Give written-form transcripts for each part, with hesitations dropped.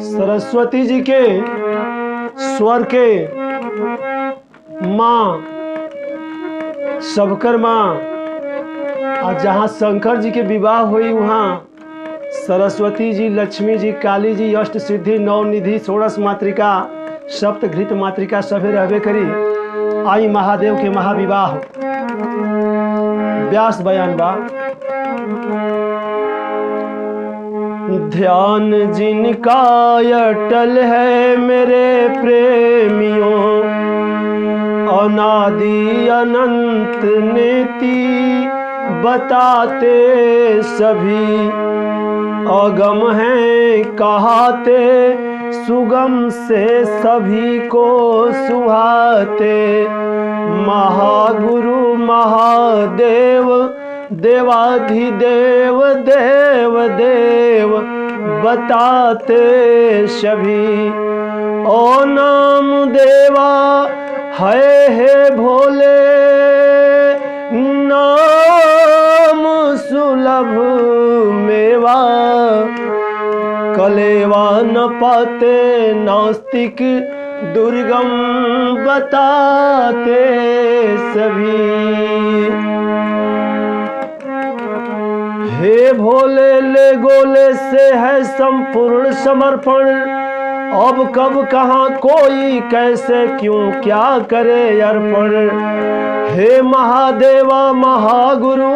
सरस्वती जी के स्वर के माँ, सबकर माँ। और जहाँ शंकर जी के विवाह हुई वहाँ सरस्वती जी, लक्ष्मी जी, काली जी, अष्ट सिद्धि, नवनिधि, षोड़श मातृका, सप्तघृत मातृका सभे रहबे करी। आई महादेव के महाविवाह। व्यास बयान बा। ध्यान जिनका अटल है मेरे प्रेमियों, अनादि अनंत नेति बताते सभी। अगम है कहाते सुगम से सभी को सुहाते। महागुरु महादेव देवाधिदेव देव देव बताते सभी। ओ नाम देवा है भोले, नाम सुलभ मेवा। कलेवा न पाते नास्तिक दुर्गम बताते सभी। हे भोले ले गोले से है संपूर्ण समर्पण। अब कब कहाँ कोई कैसे क्यों क्या करे अर्पण। हे महादेवा महागुरु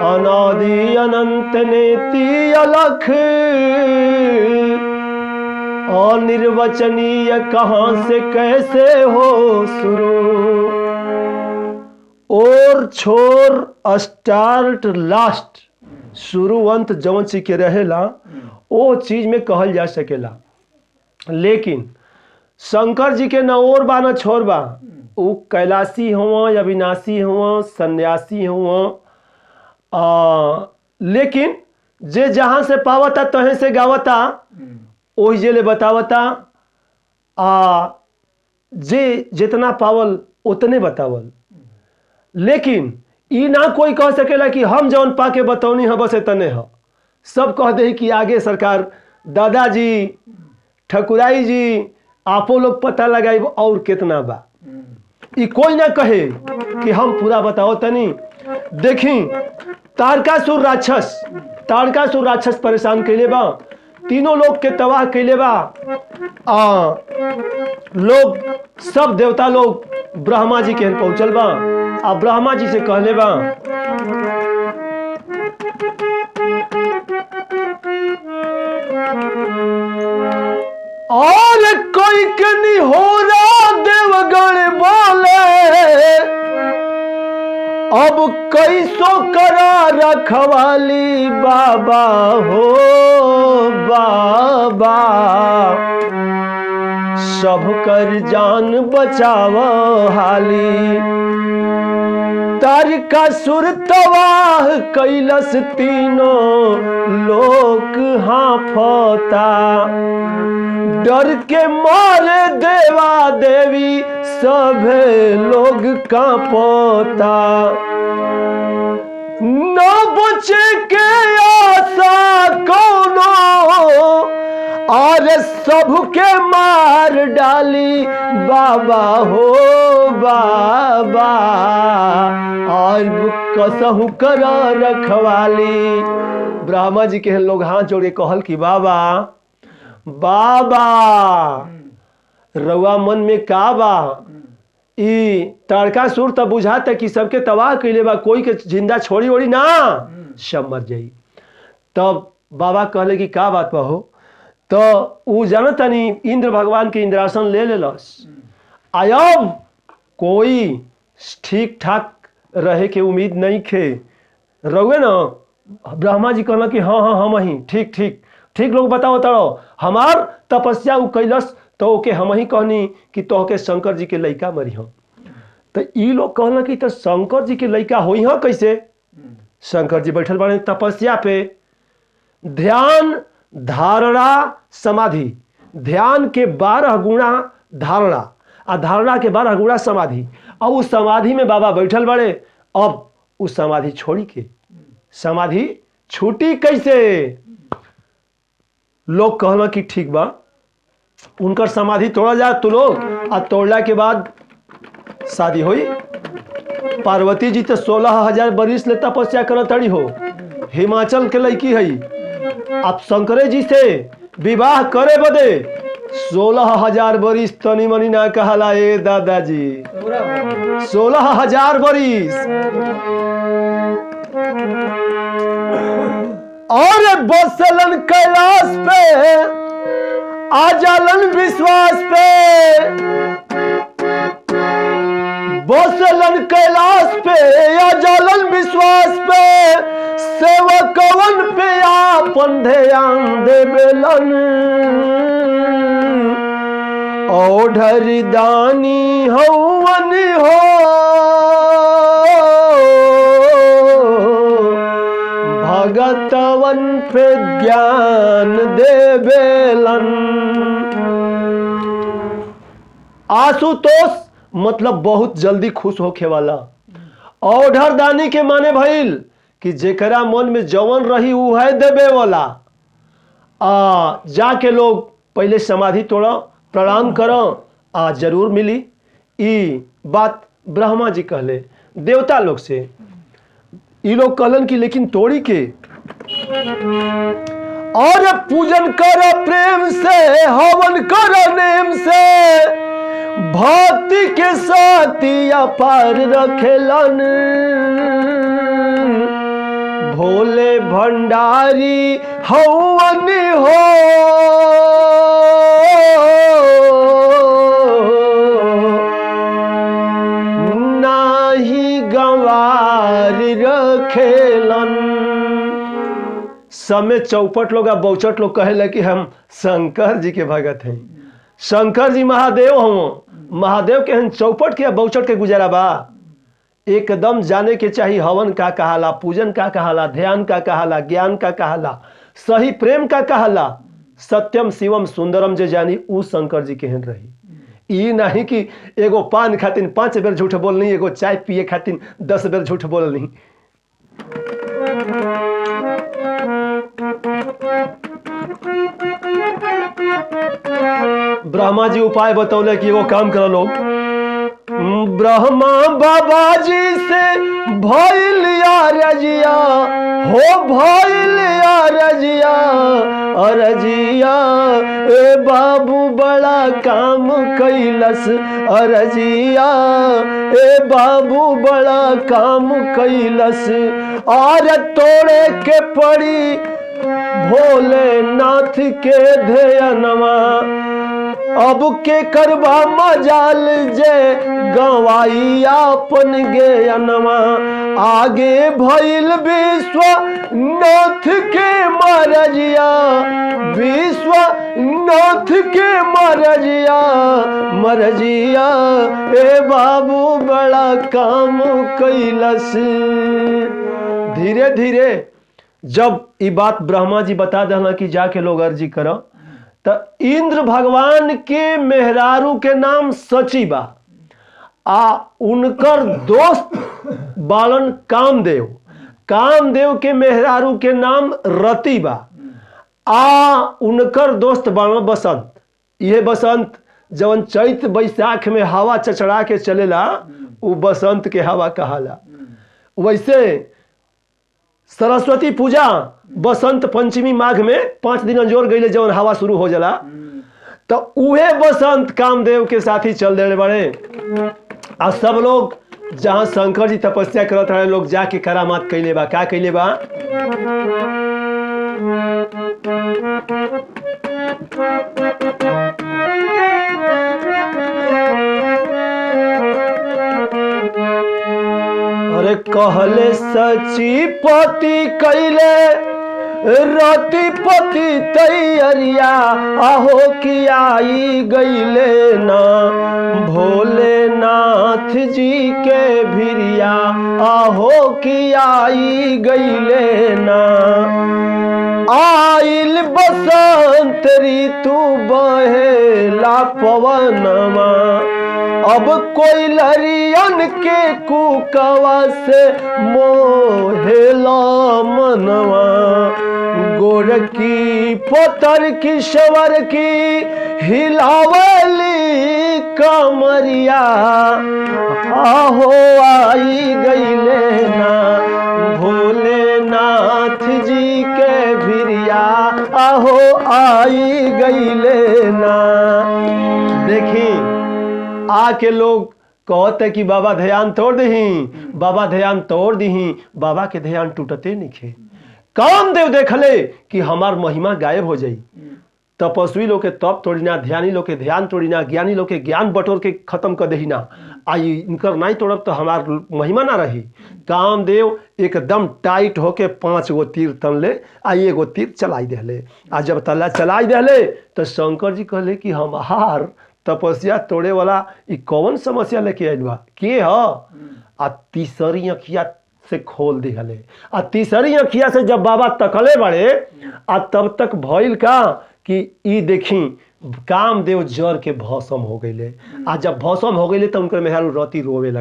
अनादि अनंत नेति अलख। अनिर्वचनीय कहाँ से कैसे हो शुरू। और छोर स्टार्ट लास्ट, शुरू अंत जौन सी के रहेला वो चीज में कहल जा सकेला। लेकिन शंकर जी के न और बा न छोर बा। वो कैलाशी हुआ, अविनाशी हुआ, सन्यासी हुआ। लेकिन जे जहाँ से पावता तहें से गावता, वही जे ले बतावता। जे जितना पावल उतने बतावल। लेकिन ई ना कोई कह सकेला कि हम जौन पाके बतौनी है बस इतने है। सब कह दे कि आगे सरकार दादाजी ठकुराई जी आपो लोग पता लगाई और कितना बा। ई कोई ना कहे कि हम पूरा बताओ तनी। देखी तारकासुर राक्षस परेशान कैले बा। तीनों लोग के तबाह कैले बा। लोग सब देवता लोग ब्रह्मा जी के पहुंचल बा। आ ब्रह्मा जी से कहले बा और कोई कनी हो रहा देवगण बोले। अब कैसो करा रखवाली बाबा हो बाबा। सब कर जान बचाव हाली। तारकासुर तबाह कैलस तीनों लोक हांफता। डर के मारे देवा देवी सभे लोग कांपता। न बचे के आशा कोनो और सबके मार डाली बाबा हो बाबा। और कसहु कर रखवाली। ब्रह्मा जी के लोग हाथ जोड़े कहल कि बाबा बाबा रउआ मन में का बा। ई तारकासुर तब बुझाता कि सबके तबाह कैले बा, कोई के जिंदा छोड़ी ओड़ी ना, सब मर जाई। तब बाबा कहले कि का बात बा हो। तो उ जानता नहीं इंद्र भगवान के इंद्रासन ले लेलस। अब कोई ठीक ठाक रहे के उम्मीद नहीं खे रहुए ना। ब्रह्मा जी कहला कि हाँ हाँ हम ही ठीक ठीक ठीक लोग बताओ तड़ो हमार तपस्या उ कैलस। तो ओके हम ही कहनी कि तोहके शंकर जी के लइका मरी हम। तो ई लोग कहला कि तो शंकर जी के लइका होई हाँ कैसे। शंकर जी बैठल बाड़े तपस्या पे। ध्यान धारणा समाधि। ध्यान के 12 गुणा धारणा, आ धारणा के 12 गुणा समाधि। और उस समाधि में बाबा बैठल बड़े। अब उस समाधि छोड़ी के, समाधि छूटी कैसे? लोग कहना कि ठीक बा उनकर समाधि तोड़ा जा तो लोग, आ तोड़ला के बाद शादी हुई। पार्वती जी तो 16,000 बरिस ले तपस्या करत तड़ी हो, हिमाचल के लड़की है। आप शंकरे जी से विवाह करे बदे 16,000 बरिस तनी मनी ना कहला ए दादाजी, 16,000 बरिस। और बसलन कैलाश पे, आजालन विश्वास पे, बसलन कैलाश पे, आजालन विश्वास पे, सेवकवन पे आपन ध्यान देवेलन। ओढ़र दानी हवन हो, भगतवन पे ज्ञान देवेलन। आशुतोष मतलब बहुत जल्दी खुश होखे वाला। औढ़र दानी के माने भइल कि जेकरा मन में जवन रही उ है देवे वाला। जाके लोग पहले समाधि तोड़ा, प्रणाम करो, जरूर मिली। ई बात ब्रह्मा जी कहले देवता लोग से। ई लोग कहलन कि लेकिन तोड़ी के, और पूजन करो प्रेम से, हवन करो नेम से, भक्ति के साथी अपार रखेलन। भोले भंडारी हवन हो, नाही गंवार रखेलन। समय चौपट लोग बौचट लोग कहे कि हम शंकर जी के भगत हैं। शंकर जी महादेव हो, महादेव के हम चौपट के बौचट के गुजारा बा। एकदम जाने के चाहिए हवन का कहाला, पूजन का कहाला, ध्यान का कहाला, ज्ञान का कहाला, सही प्रेम का कहाला। सत्यम शिवम सुंदरम जे जानी उ शंकर जी केहन रही। ई नहीं कि एगो पान खातिर 5 बेर झूठ बोलनी, एगो चाय पिए खातिर 10 बेर झूठ बोलनी। ब्रह्मा जी उपाय बतौले कि एगो काम करो लोग। ब्रह्मा बाबा जी से भइल रजिया हो, भइल रजिया, अरजिया ए बाबू बड़ा काम कैलस, अरजिया ए बाबू बड़ा काम कैलस। और तोड़े के पड़ी भोलेनाथ के ध्यनवा, अब के करबा मजाल जे गवाई आपन ज्ञानवा। आगे भइल विश्वनाथ के मरजिया, विश्वनाथ के मरजिया, मरजिया ए बाबू बड़ा काम कैलस। धीरे धीरे जब ये बात ब्रह्मा जी बता देना कि जाके लोग अर्जी करो, तो इंद्र भगवान के मेहरारू के नाम सची बा, उनकर दोस्त बालन कामदेव, कामदेव के मेहरारू के नाम रति बा, उनकर दोस्त बालन बसंत। यह बसंत जवन चैत बैसाख में हवा चचड़ा के चलेला वो बसंत के हवा कहाला। वैसे सरस्वती पूजा बसंत पंचमी माघ में 5 दिन अंजोर गईले जवन हवा शुरू हो जाला, तो उहे बसंत कामदेव के साथी चल दे बड़े। आ सब लोग जहां शंकर जी तपस्या करत रहे लोग जाके करामात कैले बा। का कैले बा? अरे कहले सची पति कैले रतिपति तैयरिया, आहो कि आई गईले ना भोलेनाथ जी के भिरिया, आहो कि आई गईले ना। आइल बसंत ऋतु बहेला पवनमा, अब कोई लरियन के कुकवा से मोहेला मनवा गोरकी पोतर की शवर की हिलावली कमरिया आहो आई गईले ना भोलेनाथ जी के भिरिया आहो आई गईले ना। देखी आके लोग कहते कि बाबा ध्यान तोड़ दही, बाबा ध्यान तोड़ दही, बाबा के ध्यान टूटते नहीं। कामदेव देखले कि हमार महिमा गायब हो जाई। तपस्वी लोग के तप तोड़ी ना, ध्यानी लोग के ध्यान तोड़ी ना, ज्ञानी लोग के ज्ञान बटोर के खत्म कर दही ना। आई इनकर नहीं तोड़ब तो हमार महिमा ना रही। कामदेव एकदम टाइट होके 5 गो तीर तनले आ 1 गो तीर चलाई देले। आ जब तल्ला चलाई देले तो शंकर जी कहले कि हमार तपस्या तोड़े वाला ई कौन समस्या लेके आइल बा के ह? आ तीसरी अखिया से खोल दिहले। आ तीसरी अखिया से जब बाबा तकले बड़े आ तब तक भइल का कि ई देखी कामदेव जर के भस्म हो गईले। आ जब भस्म हो गईले तो उनकर मेहरारू रति रोवे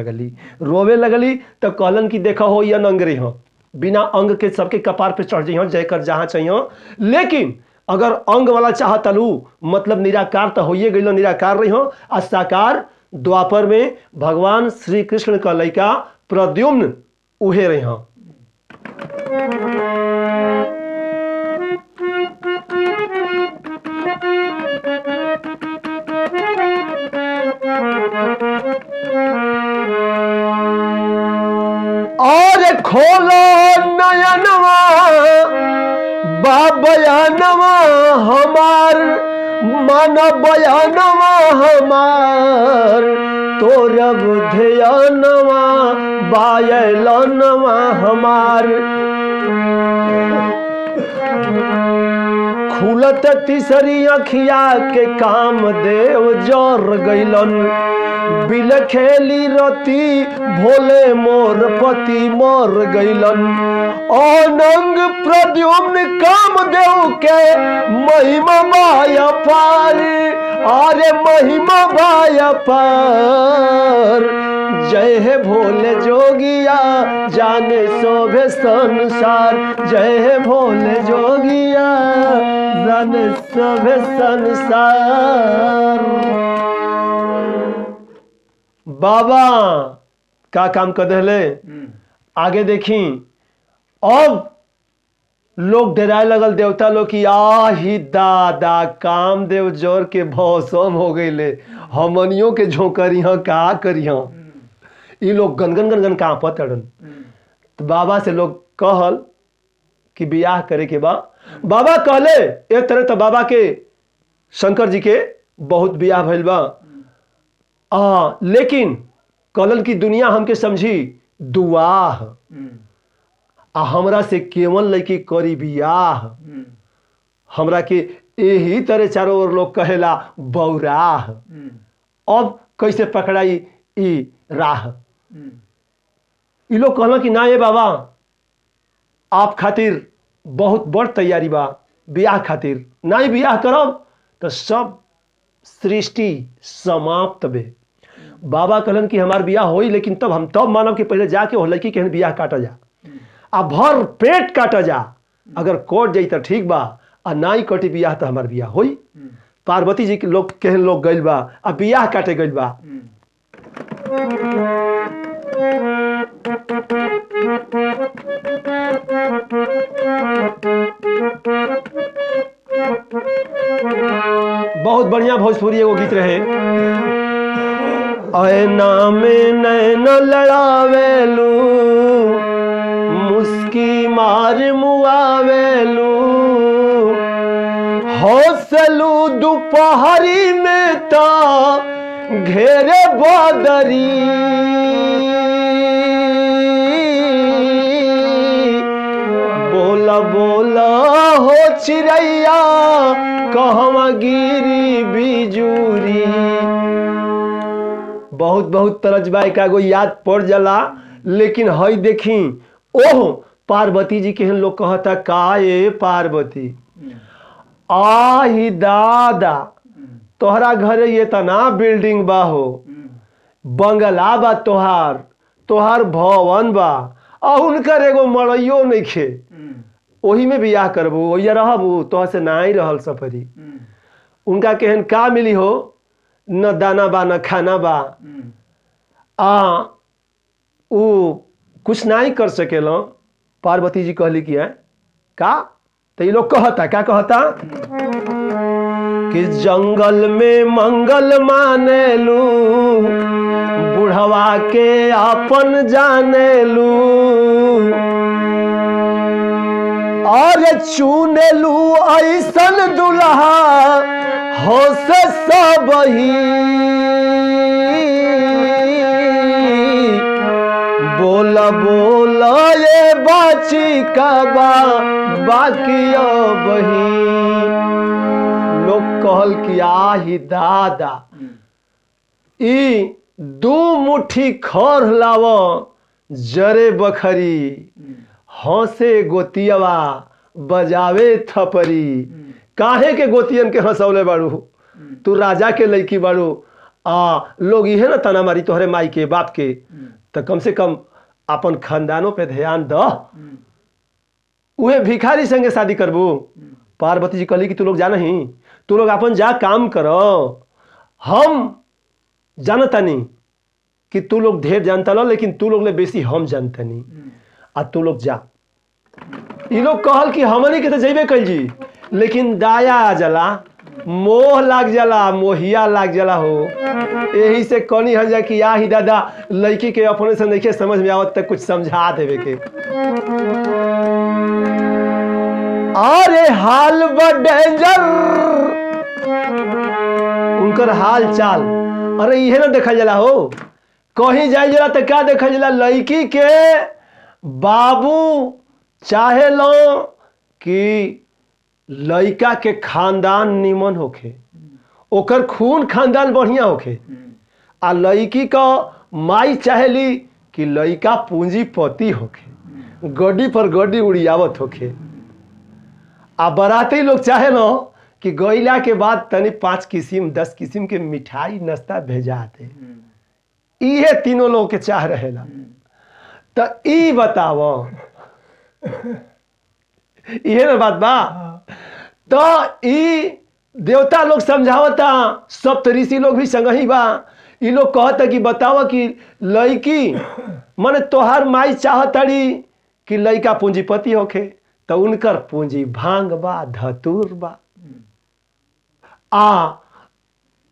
लगली तो कहलन कि देखा हो ये अंगरे हो, बिना अंग के सबके कपार पे चढ़ जइहो जयकर जहाँ चाहिए, लेकिन अगर अंग वाला चाहतलू मतलब निराकार तो होइए गइलो, निराकार रही हो। आ साकार द्वापर में भगवान श्री कृष्ण का लइका प्रद्युम्न उहे रही हो। और खोलो नयनवा बाबयानवा हमार मानवयानवा हमार तोरब ध्यानवा बायलनवा हमार। खुलत तीसरी अखिया के कामदेव जर गइलन। बिलखेली रति भोले मोर पति मर गइलन। अनंग प्रद्युम्न कामदेव के महिमा माया पार, अरे महिमा माया पार। जय हे भोले जोगिया जाने शोभे संसार, जय हे भोले जोगिया जाने शोभे संसार। बाबा का काम कर दिले। आगे देखी अब लोग डराए लगल, देवता लोग की आही दादा कामदेव जोर के भौसम हो गईले, हमनियों के झोंकरी का करी। ये लोग गनगन गनगन कांपत अड़न। तो बाबा से लोग कहल कि बियाह करे के बा। बाबा कहले एक तरह तो बाबा के शंकर जी के बहुत बियाह भइल बा, लेकिन कहलन की दुनिया हमके समझी दुआह, आ हमरा से केवल लड़की करी बियाह। हमरा के यही तरह चारों ओर लोग कहेला बौराह। अब कैसे पकड़ाई ई राह। ई लोग कहला कि ना ये बाबा आप खातिर बहुत बड़ तैयारी बा बियाह खातिर, ना ही बियाह करब तो सब सृष्टि समाप्त बे। बाबा कहलन कि हमार बियाह होई, लेकिन तब हम तब मानब कि पहले जाके वो लड़की के बियाह काटा जा, आ भर पेट काटा जा। अगर कोट जाई तो ठीक बा, आ ना ही कटी बियाह तो हमार बियाह होई। पार्वती जी के लोग केहन लोग गइल बा, आ बियाह काटे गइल बा। बहुत बढ़िया भोजपुरी एगो गीत रहे। ऐना में नैन लड़ावेलू मुस्की मार मुआवेलू, हौसलू दोपहरी में ता घेरे बदरी। बोला बोला हो चिड़ैया कहवा गिरी बिजूरी। बहुत बहुत तरजबा का गो याद पड़ जाला, लेकिन हई देखी ओह पार्वती जी के लोग कहता का ये पार्वती आही दादा तोहरा घरे ये तना बिल्डिंग बा हो, बंगला बा, तोहार भवन बा, आ उनकर एगो मड़ैयो नइखे, ओही में बियाह करबू, ओहिया रहबू, तोहर से ना ही रहल सफरी। उनका केहन का मिली हो, न दाना बा न खाना बा, उ कुछ ना ही कर सकेलो। पार्वती जी कहली कि है का, तो ये लोग कहता क्या कहता कि जंगल में मंगल माने लू, बुढ़वा के अपन जाने लू, और चुने लू ऐसन दुल्हा हो से सबही, बोला बोला ये बाची का बाकी बही। लोग कहल कि आही दादा, ई दू मुट्ठी खर लाव जरे बखरी, हंसे गोतियवा बजावे थपरी। काहे के गोतियन के हंसौले बाड़ू, तू राजा के लड़की बाड़ू, लोग इहे ना तना मारी तोहरे माई के बाप के, तो कम से कम अपन खानदानों पे ध्यान द, उहे भिखारी संगे शादी करबू। पार्वती जी कहली कि तू लोग जा नहीं, तू लोग अपन जा काम करो, हम जानतानी कि तू लोग ढेर जानता लो, लेकिन तू लोग ले बेसी हम जानतानी, आ तू लोग जा। ये लोग कहल कि हमनी के तो जेबे कल जी, लेकिन दाया आ जाला, मोह लाग जाला, मोहिया लाग जाला हो। यही से कनी हल जा कि या ही दादा लड़की के अपने से नहीं समझ में आवत तक कुछ समझा देवे के। अरे हाल डेंजर, उनकर हाल चाल, अरे इहे ना देखा जाला हो। कहीं जाए जला तो क्या देखा जाला, लड़की के बाबू चाहे लो कि लड़का के खानदान निमन होखे, ओकर खून खानदान बढ़िया होखे, आ लड़की का माई चाहेली कि लड़का पूंजीपति होखे, गड्डी पर गड्डी उड़ियावत होखे। आ बराती लोग चाहे लो कि गईला के बाद तनी 5 किस्म 10 किस्म के मिठाई नाश्ता भेजा दे। इहे तीनों लोग के चाह रहेला। तो ई बताओ, इहे ना बात बा। तो ई देवता लोग समझावता, सप्तऋषि लोग भी संग ही बा। ई लोग कहता कि बताओ कि लड़की माने तोहार माई चाहतड़ी कि लड़का पूंजीपति होखे, तो उनकर पूंजी भांग बा, धतूर बा।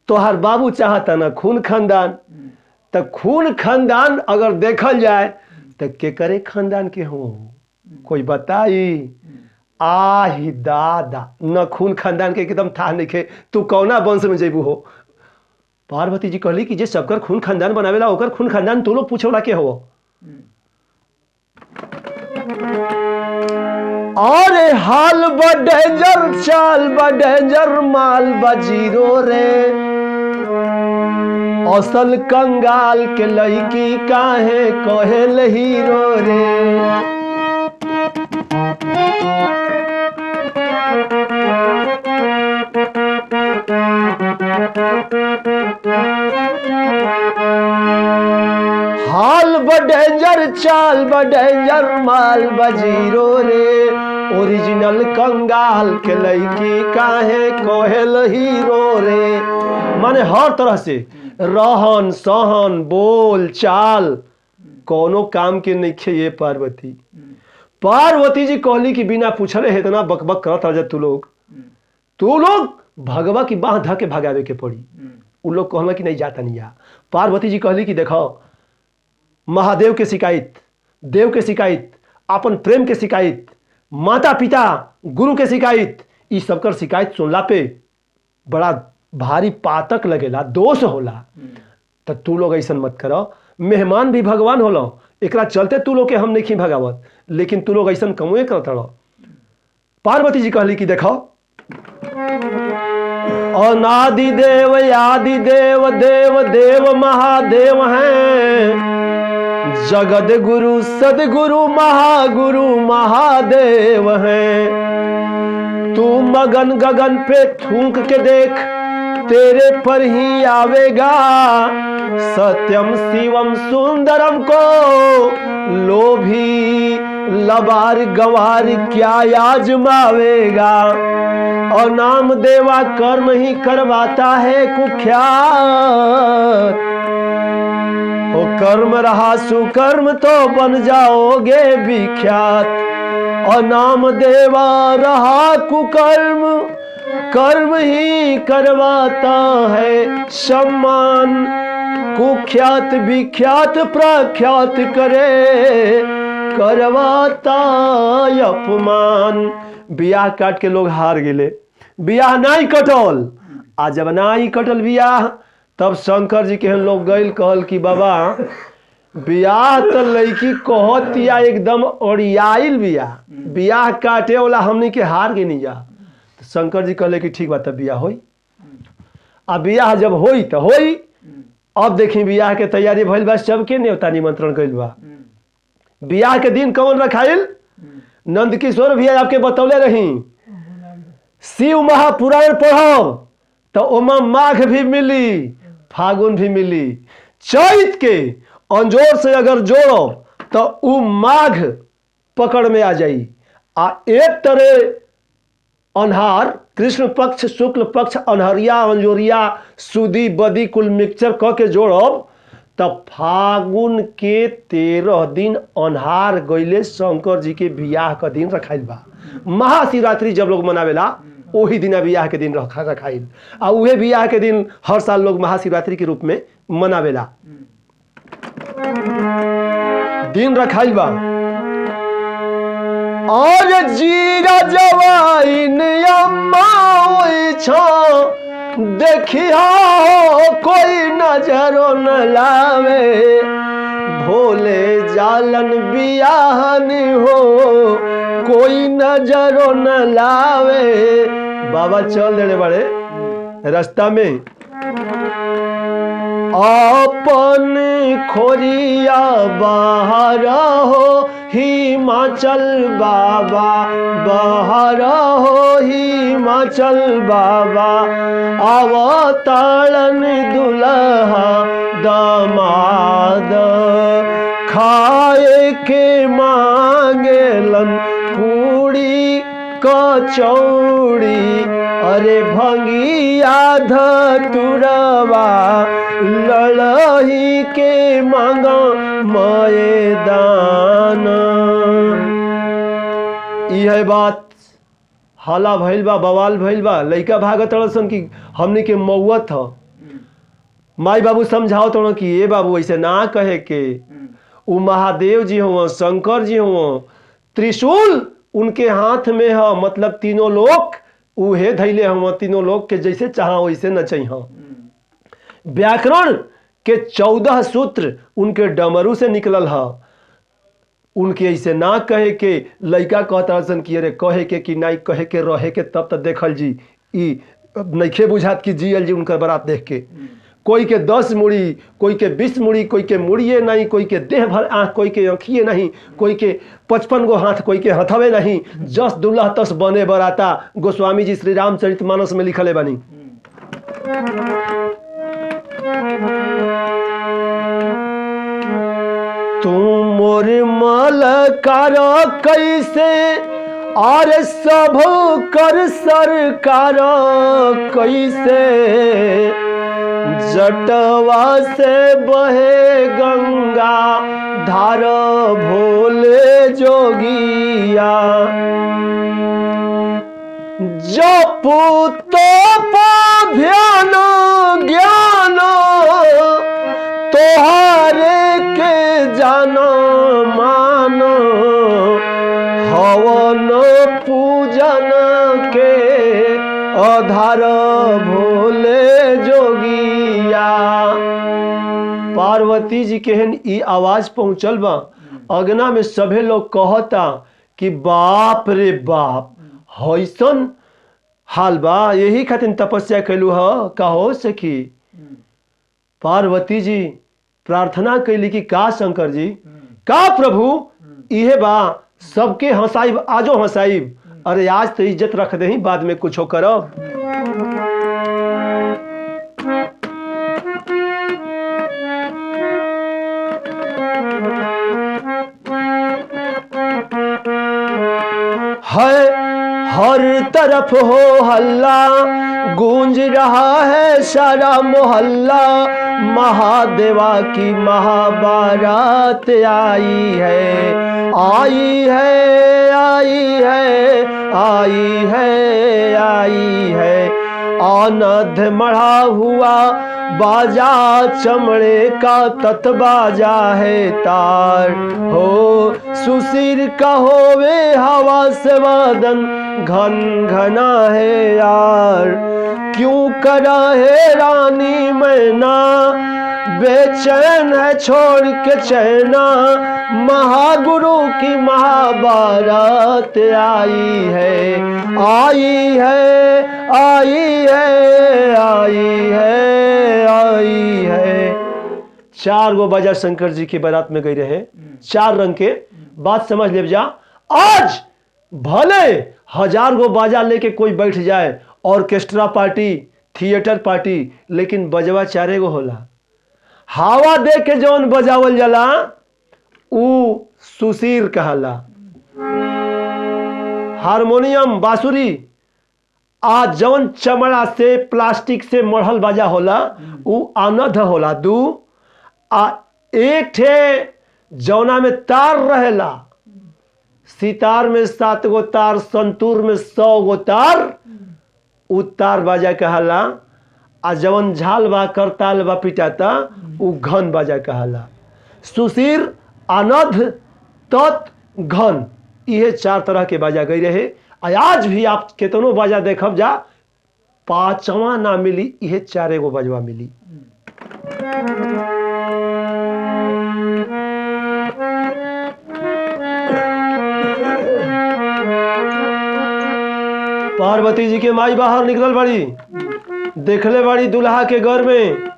तोहार बाबू चाहता ना खून खानदान, तो खून खानदान अगर देखल जाए तो के करे खानदान के हो, कोई बताई। आही दादा, न खून खानदान के एकदम था नहीं खे, तू कौना वंश में जेबू हो। पार्वती जी कहली कि जे सबकर खून खानदान बनावेला ओकर खून खानदान तू लोग पूछोला के हो। अरे हाल बा डेंजर, चाल बा डेंजर, माल बा जीरो रे, असल कंगाल के लड़की काहे कहेल हीरो रे। हाल बडेंजर, चाल बडेंजर, माल बजीरो रे, ओरिजिनल कंगाल के लड़की काहे कोहेल हीरो रे। माने हर तरह से रहन सहन बोल चाल कोनो काम के नहीं खे ये पार्वती। पार्वती जी कहली कि बिना पूछले इतना बकबक करत रह तू लोग भगवा की बाह ध के भगावे के पड़ी। उ लोग कहला कि नहीं जाता नहीं जा। पार्वती जी कहली कि देखो महादेव के शिकायत, देव के शिकायत, अपन प्रेम के शिकायत, माता पिता गुरु के शिकायत, इस सबकर शिकायत सुनला पे बड़ा भारी पातक लगेला, दोष होला। तो तू लोग ऐसा मत करो, मेहमान भी भगवान होलो, एकरा चलते तू लोग के हम नहीं भगावत, लेकिन तू लोग ऐसा कमुए करत रहो। पार्वती जी कहली कि देखो अनादि देव आदि देव, देव देव महादेव हैं, जगत गुरु सदगुरु महागुरु महादेव हैं। तू मगन गगन पे थूक के देख, तेरे पर ही आवेगा। सत्यम शिवम सुंदरम को लोभी लबार गवार क्या आजमावेगा। और नाम देवा कर्म ही करवाता है कुख्यात। ओ कर्म रहा सुकर्म तो बन जाओगे विख्यात। और नाम देवा रहा कुकर्म कर्म ही करवाता है सम्मान। कुख्यात विख्यात प्रख्यात करे करवाता अपमान। बियाह काट के लोग हार गेले, बियाह नहीं कटल। आ जब नहीं कटल बियाह तब शंकर जी के लोग गइल कहल कि बाबा बियाह तो लड़की कहतिया एकदम ओरियाइल बियाह, बियाह काटे वाला हमनी के हार के नहीं जा। तो शंकर जी कहले कि ठीक बात है बियाह होई। आ बियाह जब होई तो होई। अब देखी बियाह के तैयारी भइल बा, सबके न्योता निमंत्रण कइल बा। बियाह के दिन कौन रखाइल? नंदकिशोर भैया आपके बतौले रही। शिव महापुराण पढ़ब तो ओमा माघ भी मिली फागुन भी मिली। चैत के अंजोर से अगर जोड़ब तो उ माघ पकड़ में आ जाई। आ एक तरह अन्हार कृष्ण पक्ष शुक्ल पक्ष अन्हरिया अंजोरिया सुदी बदी कुल मिक्सचर क के जोड़ब तब फागुन के 13 दिन अन्हार गईले शंकर जी के बियाह का दिन रखाइल बा। महाशिवरात्रि जब लोग मनावेला वही दिन बियाह के दिन रखाइल। आ उहे बियाह के दिन हर साल लोग महाशिवरात्रि के रूप में मनावेला। दिन रखाइल बा। और जीरा जवाइन अम्मा छो देखिया कोई नजरो न लावे। भोले जालन बियाहन हो कोई नजरो न लावे। बाबा चल देने बड़े रास्ता में अपन खोरिया बाहर हो हिमाचल बाबा बाहर हो हिमाचल बाबा। अवतारण दुल्हा दामाद खाए के मांगेलन पूरी कचौड़ी। अरे भंगिया धतुरवा लड़ही के मांगा मैदान। यह बात हाला भइल बा बवाल भइल बा। लइका भागत अड़सन कि हमनी के मौत ह। माई बाबू समझाओ तो कि ये बाबू ऐसे ना कहे के। उ महादेव जी हुआ शंकर जी हुआ त्रिशूल उनके हाथ में है। मतलब तीनों लोग उहे धैले हम तीनों लोग के जैसे चाह वैसे न चाहिए। व्याकरण के 14 सूत्र उनके डमरू से निकलल है। उनके ऐसे ना कहे के लइका कहता कि अरे कहे के कि नहीं कहे के रहे के तब तक देखल जी ई नइखे बुझात कि जियल जी उनकर बारात देख के। कोई के 10 मुड़ी कोई के 20 मुड़ी कोई के मुड़िए नहीं कोई के देह भर आँख कोई के आँखिए नहीं कोई के 55 गो हाथ कोई के हथवे नहीं। जस दुल्हा तस बने बराता गोस्वामी जी श्री रामचरितमानस में लिखले बानी। तुम मोर मलकार कैसे और सब कर सरकार कैसे। जटवा से बहे गंगा धार भोले जोगिया। जपू तप ध्यान ज्ञान तोहारे के जानो मानो। हवन पूजन के आधार भोले जोगिया। पार्वती जी के हन ई आवाज पहुंचल बा। अगना में सभे लोग कहता कि बाप रे बाप हैसन हाल बा। यही खातिर तपस्या कैलू ह का हो सकी। पार्वती जी प्रार्थना कैली कि का शंकर जी का प्रभु इहे बा सबके हंसाइब आजो हंसाइब। अरे आज तो इज्जत रख दे बाद में कुछ करब। हर तरफ हो हल्ला, गूंज रहा है सारा मोहल्ला, महादेवा की महाबारात आई है, आई है, आई है, आई है, आई है। आनंद मढ़ा हुआ बाजा, चमड़े का ततबाजा है तार हो, सुशीर का होवे हवा से वादन, घन घना है यार। क्यों करा है रानी मैना, बेचैन है छोड़ के चैना, महागुरु की महाबारात आई है, आई है, आई है, आई है, आई है। 4 गो बाजा शंकर जी की बारात में गई रहे, 4 रंग के। बात समझ ले जा। आज भले 1000 गो बाजा लेके कोई बैठ जाए, ऑर्केस्ट्रा पार्टी, थिएटर पार्टी, लेकिन बजवा 4 गो होला। हवा दे के जौन बजावल जाला ऊ सुशीर कहला। हारमोनियम, बांसुरी आ जौन चमड़ा से, प्लास्टिक से मढ़ल बाजा होला ऊ आनंद होला। 2 आ 1 ठे जौना में तार रहेला, सितार में 7 गो तार, संतूर में 100 गो तार, ऊ तार बाजा कहला। आ जवन झाल बा, करताल बा पिटाता ऊ घन बाजा कहला। सुशीर, आनंद, तत्, घन, ये 4 तरह के बाजा गई रहे। आज भी आप केतनो बाजा देखब जा, 5वां ना मिली, ये 4 गो बजवा मिली। पार्वती जी के माई बाहर निकलल बड़ी, देखले बड़ी दुल्हा के घर में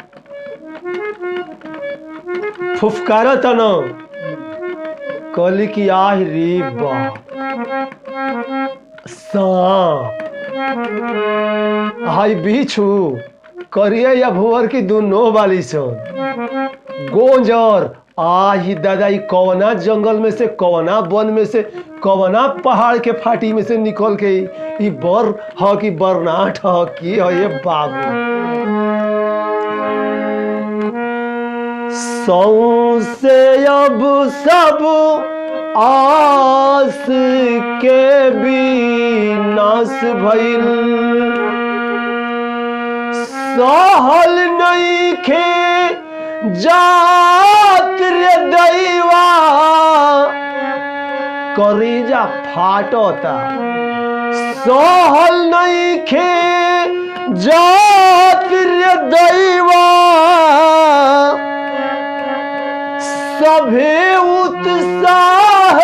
फुफकारा तना, कहली कि आह रे बा सांप, हाय बिच्छू, करिए या भुवर की दोनों वाली सन, गोंजर, आही दादा, कवना जंगल में से, कवना वन में से, कवना पहाड़ के फाटी में से निकल के ई बर ह कि बरनाट ह कि ये बाबू। सौ से अब सब आस के भी नाश भइल, सहल नहीं खे जात रे दैवा, करेजा फाटता, सहल नहीं खे जात रे दैवा, सभे उत्साह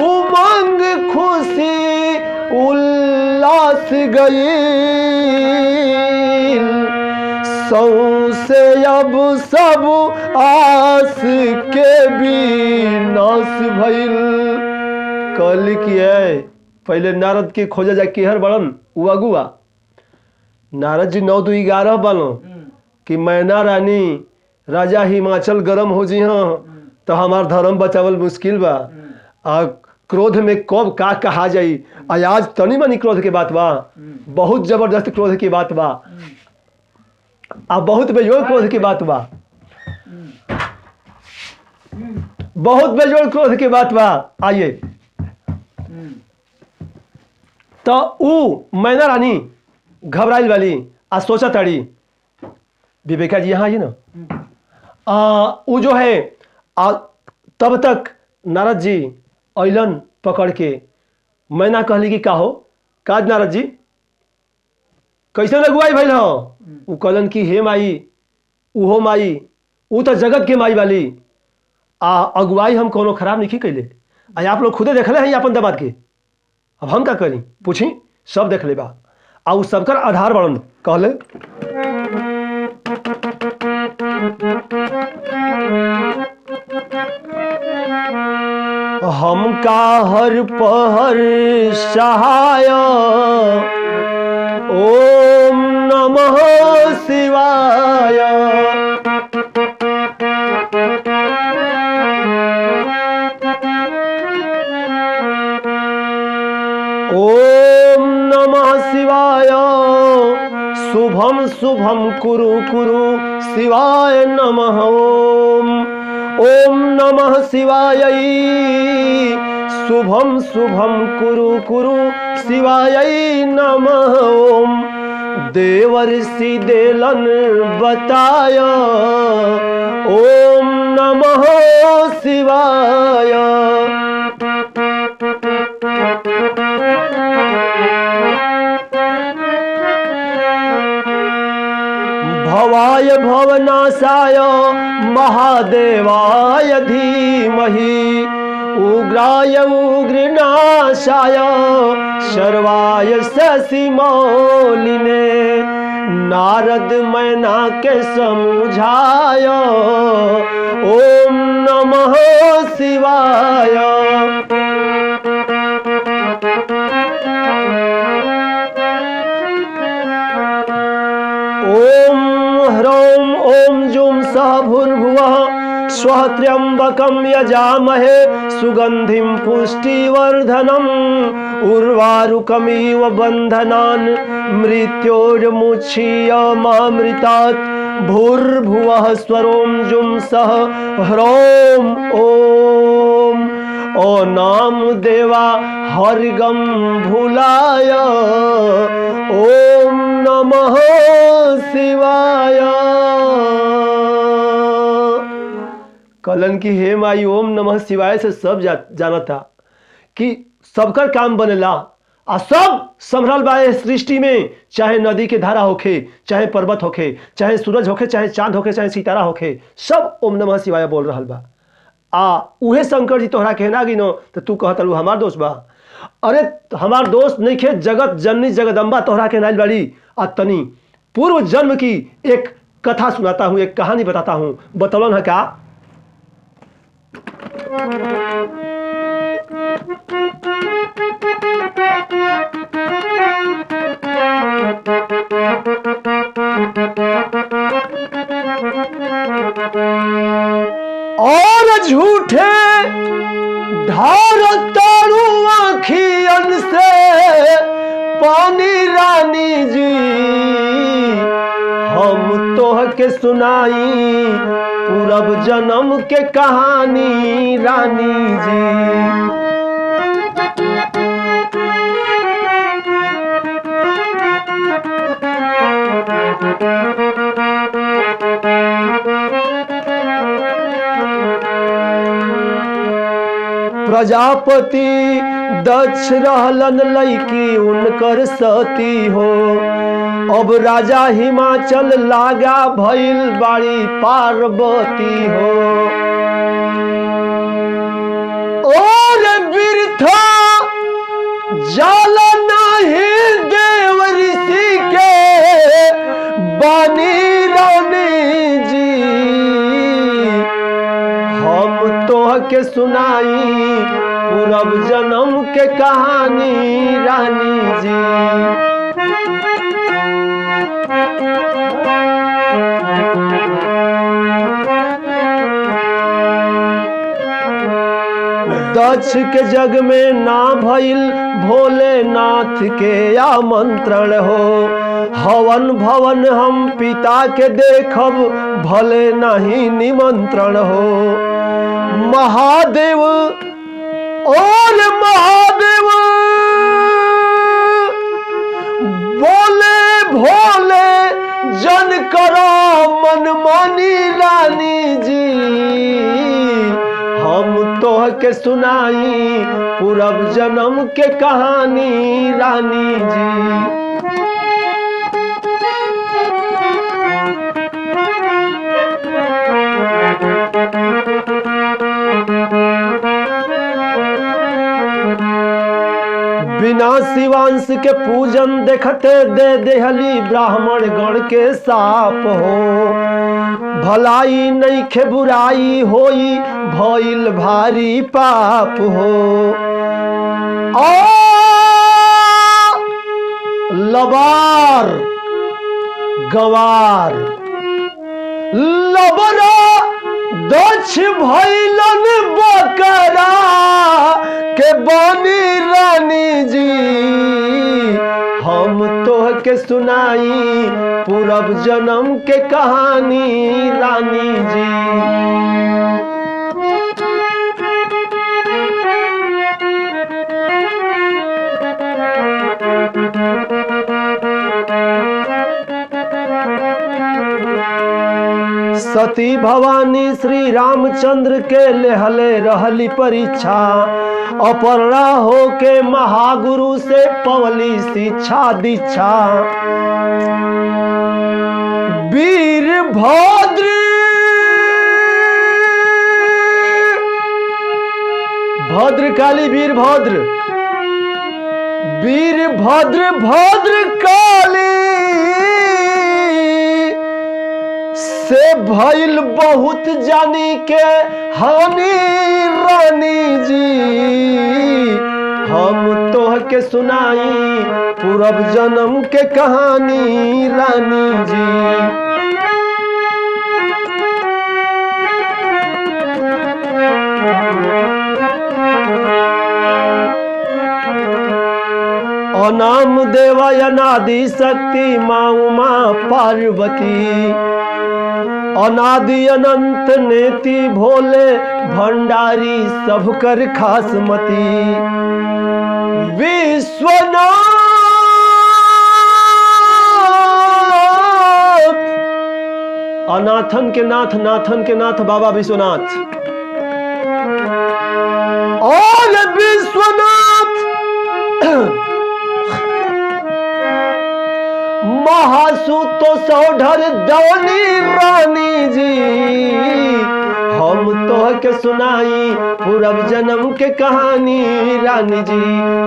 उमंग खुशी उल्लास गई, सौ से अब सब आस के भी नाश भइल। कल की है पहले नारद के खोजा जा केहर बड़न उ अगुआ। नारद जी 9 2 11 बनो कि मैना रानी राजा हिमाचल गरम हो जी हाँ तो हमार धर्म बचावल मुश्किल बा। आ क्रोध में कब का कहा जाई। आज तनी मनी क्रोध के बात बा, बहुत जबरदस्त क्रोध की बात बा, आ बहुत बेजोड़ क्रोध की बात बा, बहुत बेजोड़ क्रोध की बात बा। आइए तो ऊ मैना रानी घबराइल वाली आ सोचा ताड़ी विवेका जी यहाँ आइए ना। ऊ जो है तब तक नारद जी ऐलन पकड़ के। मैना कहली कि का हो काज नारद जी कैसे लगुआई भइल हो। ऊ कहलन कि हे माई उहो माई ऊ तो जगत के माई वाली अगुवाई हम कोनो खराब नहीं कैले। आप लोग खुदे देखले हैं अपन दमाद के, अब हम का करी पूछी सब देख ले बा। आ ऊ सबकर आधार बड़न कहले हमका हर पहर सहाय ओम नमः शिवाय। ओम शुभम शुभम कुरु कुरु शिवाय नमः। ओम नमः शिवाय। शुभम शुभम कुरु कुरु शिवाय नमः। ओम देवर्षि देलन बताय। ओम नमः शिवाय। भवाय भवनाशाय महादेवाय धीमहि। उग्राय उग्रनाशाय शर्वाय शशिमौलिने। नारद मैना के समझाय। ओम नमः शिवाय। ओम ह्रौं ओम जुं सः भूर्भुवः स्वः त्र्यंबकं यजामहे सुगंधिं पुष्टिवर्धनम्। उर्वारुकमिव बन्धनान् मृत्योर्मुच्यमामृतात्। भूर्भुवः स्वरों जुं सः ह्रौं ओम। ओ नाम देवा हरिगम भूलाय। ओम नमः शिवाय। कलन की हे माई ओम नमः शिवाय से सब जाना था कि सबकर काम बनेला आ सब संभरल बा सृष्टि में। चाहे नदी के धारा होखे, चाहे पर्वत होखे, चाहे सूरज होखे, चाहे चांद होखे, चाहे सितारा होखे, सब ओम नमः शिवाय बोल रहल बा। आ उहे शंकर जी तोहरा कहना गिनो तो तू कहतलू हमार दोस्त बा। अरे हमार दोस्त नहीं खे, जगत जननी जगदम्बा तोहरा कहना बड़ी। आ तनी पूर्व जन्म की एक कथा सुनाता हूं, एक कहानी बताता हूं। बतौलन है क्या? और झूठे धार तारू आखियन से पानी रानी जी। हम तोह के सुनाई पूरब जन्म के कहानी रानी जी। प्रजापति दक्ष रहलन लईकी उनकर सती हो। अब राजा हिमाचल लागा भइल बाड़ी पार्वती हो। और बिरथा जाल नहीं देव ऋषि के बानी रानी जी। हम तोह के सुनाई पूरब जन्म के कहानी रानी जी। दक्ष के जग में ना भइल भोलेनाथ के आमंत्रण हो। हवन भवन हम पिता के देखब भले नहीं निमंत्रण हो। महादेव और महादेव बोले भोले जन करो मनमानी रानी जी। हम तोह के सुनाई पूरब जन्म के कहानी रानी जी। बिना शिवांश के पूजन देखते दे देहली ब्राह्मण गण के साप हो। भलाई नहीं खे बुराई होई भइल भारी पाप हो। लबार गवार लबरा दक्ष भइलन बकरा के बनी रानी जी। हम तोह के के सुनाई पूरब जन्म के कहानी रानी जी। सती भवानी श्री रामचंद्र के लेहले रहली परीक्षा, अपरा हो के महागुरु से पवली शिक्षा दीक्षा। वीरभद्र भद्रकाली वीरभद्र वीरभद्र भद्रकाली से भइल बहुत जानी के हानि रानी जी। हम तोह के सुनाई पूरब जन्म के कहानी रानी जी। अनाम देवा अनादि शक्ति माँ उमा पार्वती, अनादि अनंत नेति भोले भंडारी सब कर खासमती। विश्वनाथ अनाथन के नाथ, नाथन के नाथ बाबा विश्वनाथ। और विश्वनाथ महासुतो सौधर दौनी रानी जी। हम तोह के सुनाई पूरब जन्म के कहानी रानी जी।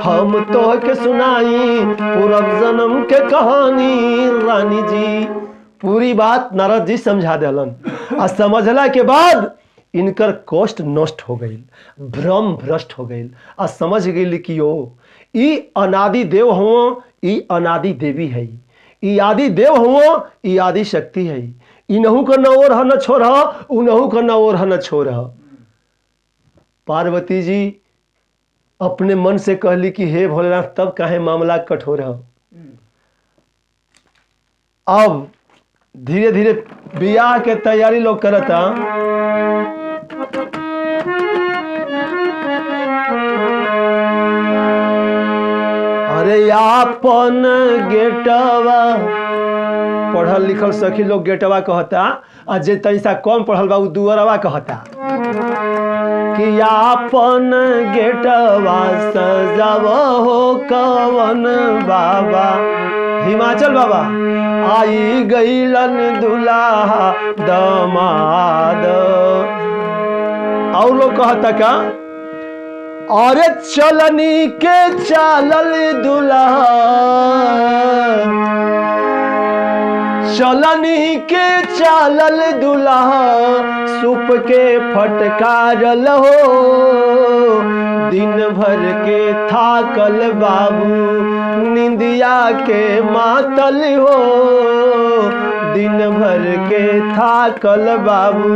हम तोह के सुनाई पूरब जन्म के कहानी रानी जी। पूरी बात नारद जी समझा देलन आ समझला के बाद इनकर कोष्ठ नष्ट हो गई, भ्रम भ्रष्ट हो गई आ समझ गई कि ओ ई अनादि देव हुआ, ई अनादि देवी है, ई आदि देव हुआ, ई आदि शक्ति है। इनहू का न ओर न छोड़, उनहू का न ओर न छोड़। पार्वती जी अपने मन से कहली कि हे भोलेनाथ तब काहे मामला कठोर है। अब धीरे धीरे बियाह के तैयारी लोग करता। अरे आपन गेटवा पढ़ल लिखल सखी लोग गेटवा कहता, आ जे तैसा कम पढ़ल बा उ दुअरवा कहता कि आपन गेटवा सजाव हो कवन बाबा। हिमाचल बाबा आई गईलन दुल्हा दमाद। और लोग कहता का अरे चलनी के चालल दुल्हा, चलनी के चालल दुल्हा सुप के फटकारल हो। दिन भर के थाकल बाबू निंदिया के मातल हो। दिन भर के थाकल बाबू।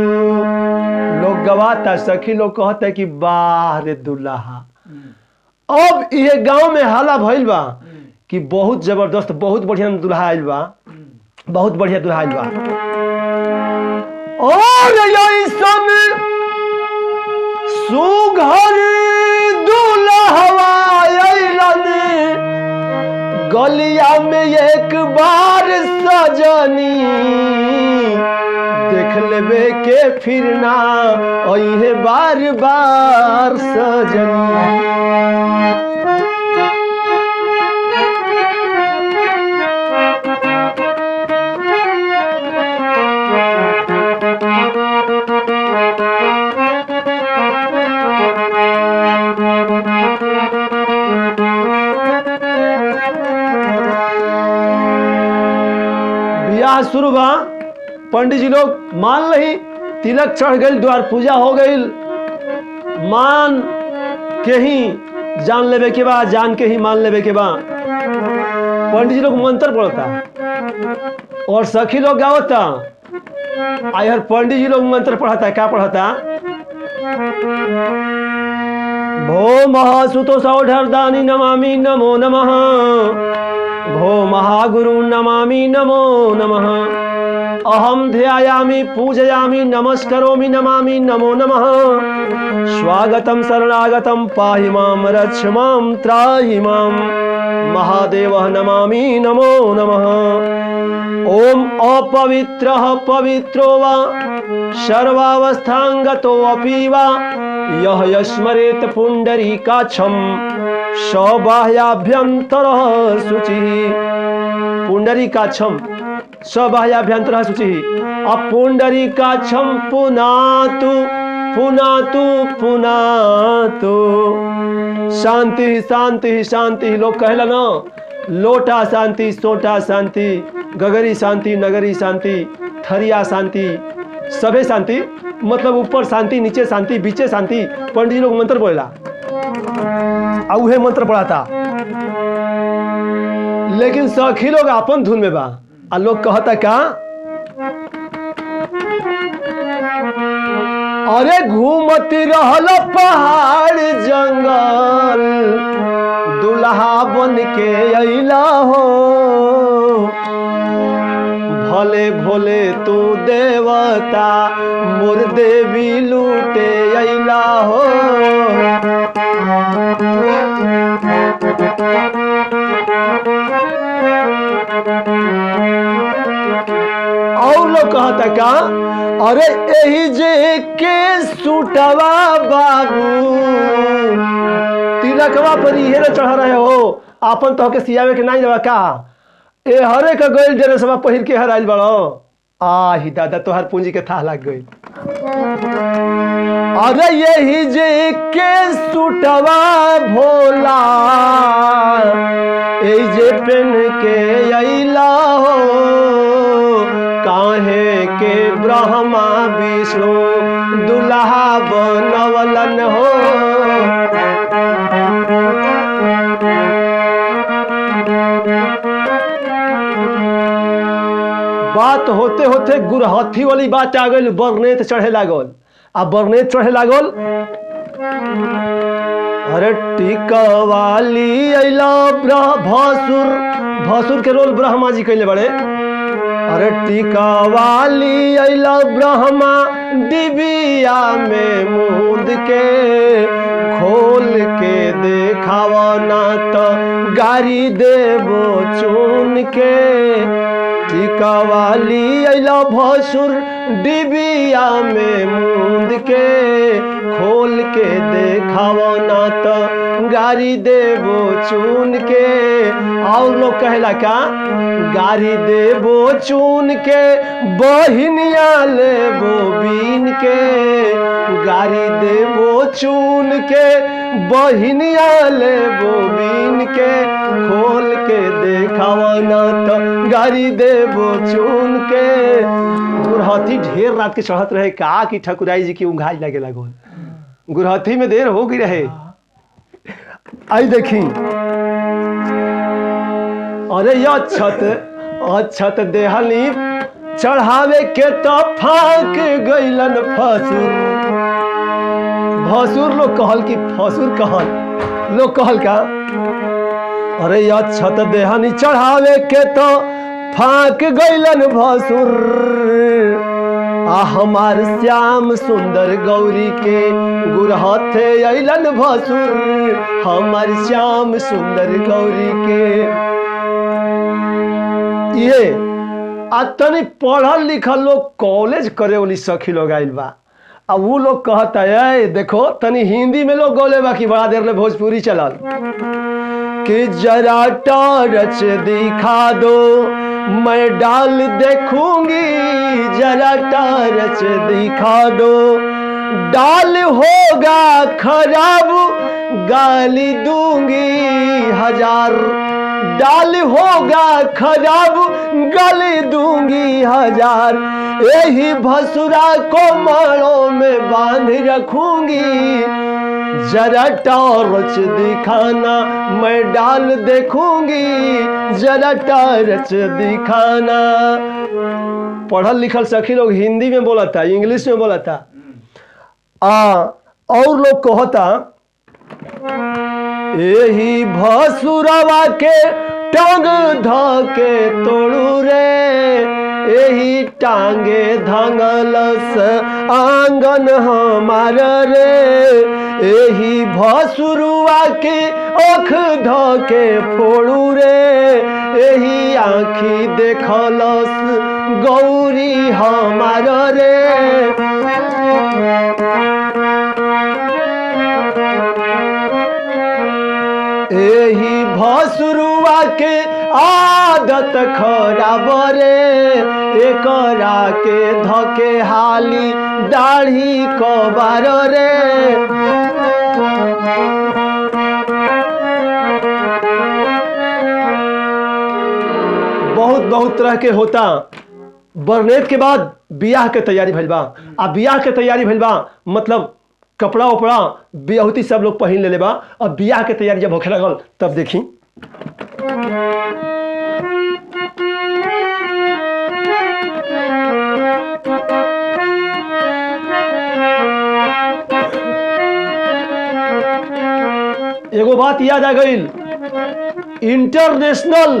लोग गवाता सखी लोग कहता है कि बाहर दुल्हा। अब ये गांव में हाला भइल बा कि बहुत जबरदस्त बहुत बढ़िया दुल्हा आइल बा, बहुत बढ़िया दुल्हा आइल बा। और ऐसन सुघर दुल्हवा अइलन गलिया में एक बार सजनी। देख लेबे के फिर ना अइहे बार बार सजनी। बियाह शुरू बा, पंडित जी लोग मान लही, तिलक चढ़ गई, द्वार पूजा हो गई। मान के ही जान लेवे के बा, जान के ही मान लेवे के बा। पंडित जी लोग मंत्र पढ़ता और सखी लोग गावता। आयर पंडित जी लोग मंत्र पढ़ता है, क्या पढ़ता? भो महासुतो सौधर दानी नमामि नमो नमः। भो महागुरु नमामि नमो नमः। अहम ध्यायामि पूजयामि नमस्करोमि नमामि नमो नमः। स्वागतम शरणागतम पाहि मां रक्ष मां त्राहि मां। महादेवः नमामि नमो नमः। ओम अपवित्रः पवित्रो वा सर्वावस्थांगतो अपि वा यः यस्मरेत पुंडरीकाक्षं सबाह्याभ्यन्तरः शुचिः। पुंडरीकाक्षं सबाह्याभ्यन्तरः शुचिः। अपुंडरीकाक्षं पुनातु पुनातु पुनातु। शांति शांति शांति। लोग कहला ना, लोटा शांति सोटा शांति, गगरी शांति नगरी शांति, थरिया शांति, सभे शांति। मतलब ऊपर शांति नीचे शांति बीचे शांति। पंडित जी लोग मंत्र बोलेला आ उहे मंत्र पढ़ाता, लेकिन सखी लोग अपन धुन में बा। आ लोग कहता का, अरे घूमती रहल पहाड़ जंगल दुल्हा बन के अइला हो। भले भोले तू देवता मोर देवी लूटे अइला हो। और लोग कहता का, अरे यही जे के सुटवा बाबू तिलकवा पर इहे न चढ़ रहे हो। आपन तो के सियावे के नहीं देवा का। ए हरे का गइल ड्रेसवा पहिर के हराइल बड़ो। आही दादा तोहर पूंजी के था लग गई। अरे यही जे के सुटवा भोला यही जे पेन के अइला हो। काहे के ब्रह्मा विष्णु दुल्हा बनवलन हो। बात होते होते गुरहथी वाली बात आ गई। बरनेत चढ़े लागल। आ बरनेत चढ़े लागल। अरे टिकवाली अइला भसुर। भसुर के रोल ब्रह्मा जी कैले बड़े। अरे टिकवाली अइला ब्रह्मा डिबिया में मूंद के। खोल के देखावा ना तो गारी देवो चुन के। टिकवाली अइला भसुर डिबिया में मूंद के। खोल के देखावा ना तो गारी देवो चुन के। और लोग कहला का, गारी देवो चुन के बहिनिया लेबो बीन के। गारी देवो चुन के बहिनिया लेबो बीन के। खोल के देखावा ना तो गारी देवो चुन के। गुरहथी ढेर रात के चढ़त रहे का कि ठकुराई जी की उंघाई लगे लागल। गुरहथी में देर हो गई रहे। आई देखी, अरे यह अक्षत देहली चढ़ावे के तो फाक गइलन फसुर। भसुर लोग कहल कि फसुर कहल। लोग कहल का, अरे यह अक्षत देहली चढ़ावे के तो फाक गइलन भसुर। आ हमार श्याम सुंदर गौरी के गुरहथे अइलन भसुर। हमार श्याम सुंदर गौरी के। ये आ तनी पढ़ल लिखल लोग कॉलेज करे वाली सखी लोग आइल बा। अब वो लोग कहता है, देखो तनी हिंदी में लोग गौले बा कि बड़ा देर ले भोजपुरी चलल कि जरा टॉर्च दिखा दो मैं डाल देखूंगी। जरा टॉर्च दिखा दो डाल होगा खराब गाली दूंगी हजार। डाल होगा खराब गाली दूंगी हजार। यही भसुरा को माड़ों में बांध रखूंगी। जरा टॉर्च दिखाना मैं डाल देखूंगी। जरा टॉर्च दिखाना। पढ़ल लिखल सखी लोग हिंदी में बोला था, इंग्लिश में बोला था। और लोग कहता यही भसुरवा के टांग धके तोड़ू रे एही टांगे धंगलस आंगन हमार रे एही भसुरुआ के आँख धके फोड़ू रे एही आँखी देखलस गौरी हमार रे एही भसुरुआ के आदत खराब रे एकरा के धके हाली दाढ़ी कबार रे बहुत बहुत तरह के होता। बरनेत के बाद बियाह के तैयारी भइल बा आ बियाह के तैयारी भइल बा मतलब कपड़ा उपड़ा बियाहुती सब लोग पहन ले बा। अब बियाह के तैयारी जब होखे लगल तब देखी एगो बात याद आ गई। इंटरनेशनल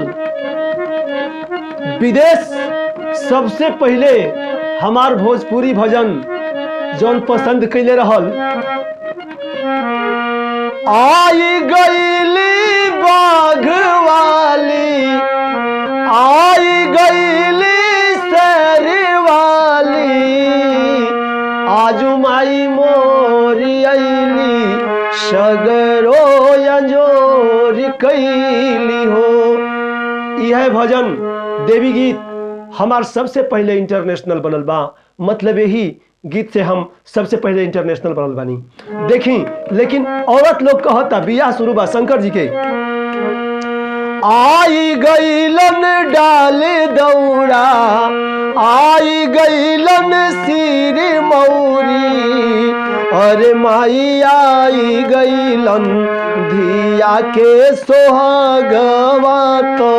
विदेश सबसे पहले हमार भोजपुरी भजन जौन पसंद कैले रहल आई गईली बाघवाली आई गईली शेरवाली आजू माई मोरी अइली सगरो अंजोर कैली हो। यह भजन देवी गीत हमार सबसे पहले इंटरनेशनल बनल बा। मतलब यही गीत से हम सबसे पहले इंटरनेशनल बनल बानी। देखी लेकिन औरत लोग कहता बियाह शुरू बा शंकर जी के आई गईलन डाल दौड़ा आई गईलन सिर मौरी अरे माई आई गईलन धिया के सोहागवा तो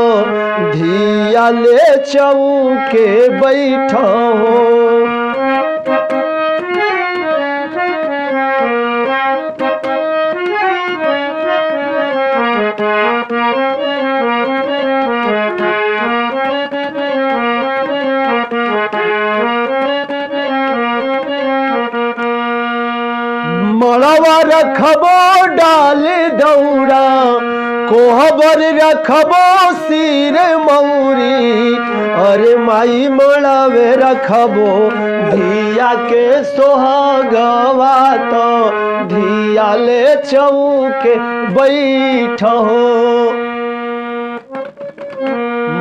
धिया ले चौके बैठा हो। मड़वा रखबो डाल दौड़ा कोहबर रखबो सिर मौरी अरे माई मड़ावे रखबो धिया के सोहागवा तो धिया ले चौके बैठ हो।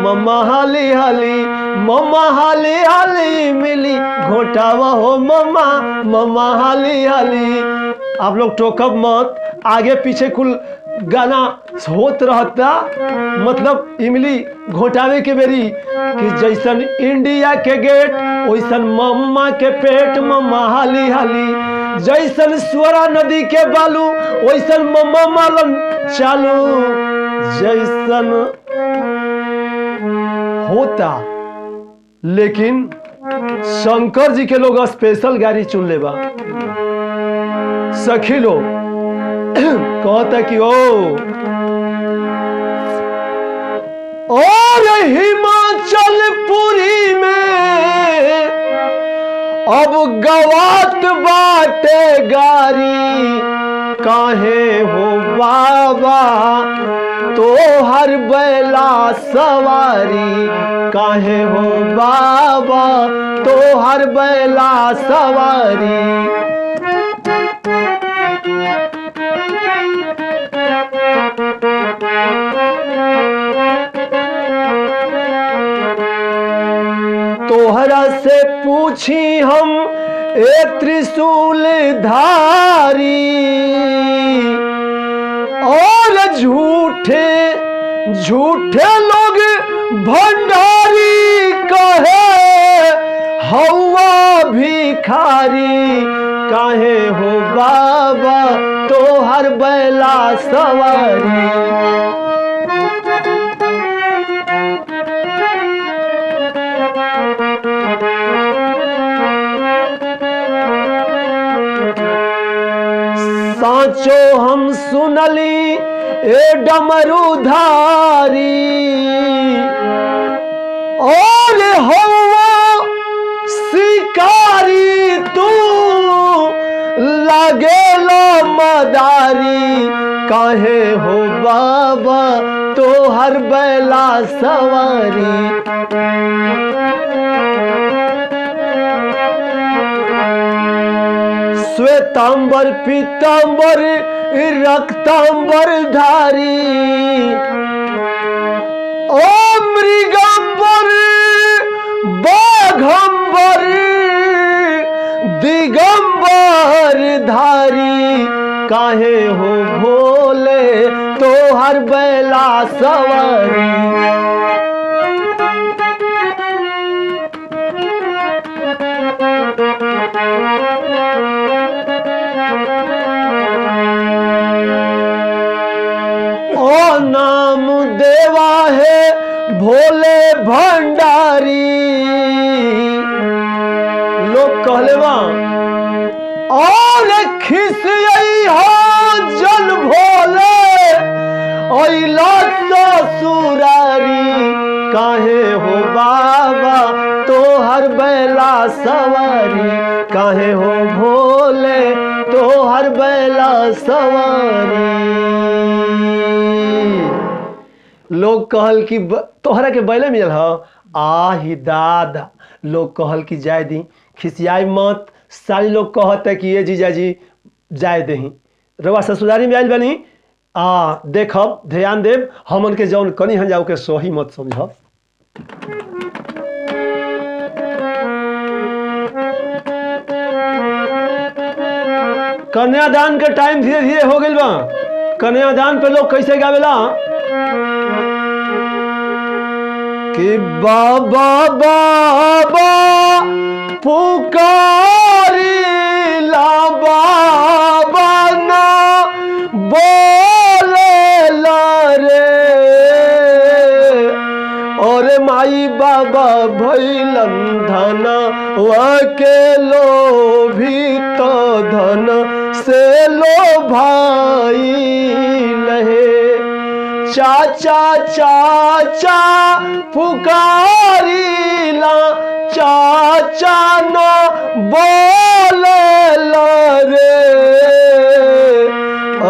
मम्मा हाली हाली मिली घोटावा हो मम्मा हाली हाली। आप लोग टोकब मत, आगे पीछे कुल गाना होत रहता। मतलब इमली घोटावे के बेरी कि जैसन इंडिया के गेट वैसन मम्मा के पेट मम्मा हाली हाली जैसन स्वरा नदी के बालू वैसन मम्मा मालन चालू जैसन होता। लेकिन शंकर जी के लोग स्पेशल गाड़ी चुन ले बा। सखी लोग कहता कि और हिमाचल पुरी में अब गवात बाटे गारी काहे हो बाबा तो हर बैला सवारी काहे हो बाबा तो हर बैला सवारी। तोहरा से पूछी हम ए त्रिशूल धारी और झूठे झूठे लोग भंडारी कहे हवा भिखारी काहे हो बाबा तो हर बैला सवारी। साचो हम सुनली ए डमरूधारी और हवा शिकारी तू लागेलो मदारी काहे हो बाबा तो हर बैला सवारी। श्वेतांबर पीतांबर रक्तांबर धारी ओ मृगंबर बाघंबर दिगंबर धारी काहे हो भोले तो हर बैला सवारी। ओ नाम देवा है भोले भंडारी लोग कहले बा और खिसियई हो जल भोले ओइला ससुरारी काहे हो बाबा तो हर बैला सवारी काहे हो भोले तो हर बैला सवारी। लोग कहल कि तोहरा के बैले मिल ह आही दादा। लोग कहल कि जाय दी खिसियाई मत। सारी लोग कहते है कि ये जीजाजी जाय दही रवा ससुरारी में आयल बनी देखब ध्यान देव हमन के जौन कनी हन जाओ के सोही मत समझब। कन्यादान के टाइम धीरे धीरे हो गइल बा। कन्यादान पे लोग कैसे गावेला कि बाबा बाबा पुकारी ला बाबा ना बोले ला रे और माई बाबा भैलन धन वाके लोभी तो धन से लो भाई लहे। चाचा चाचा पुकारी ला चाचा ना बोले ला रे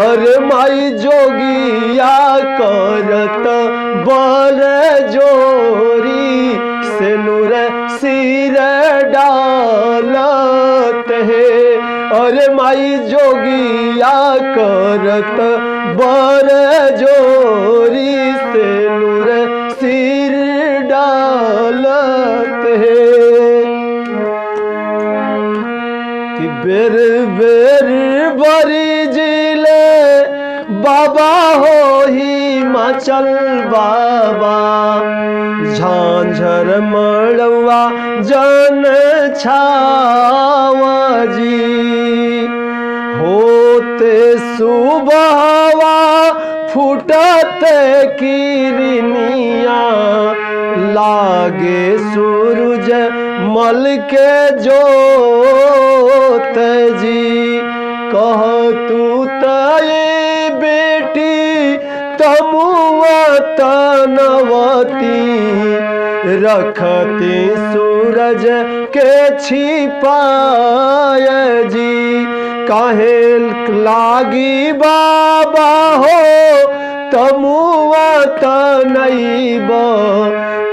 अरे माई जोगिया करत बर जोरी से नूर सिर डालत है। अरे माई जोगिया करत बर जोरी से नूर सिर डालत है कि बेर बेर बरी जिले बाबा हो ही मचल बाबा झांझर मड़वा जन छावा जी होते सुबहवा फुटते किरनिया लागे सूरज मल के जोत जी कह तू तये बेटी तमुआ तनवती रखती सूरज के छिपाय जी काहे लागी बाबा हो तमुआ तनैब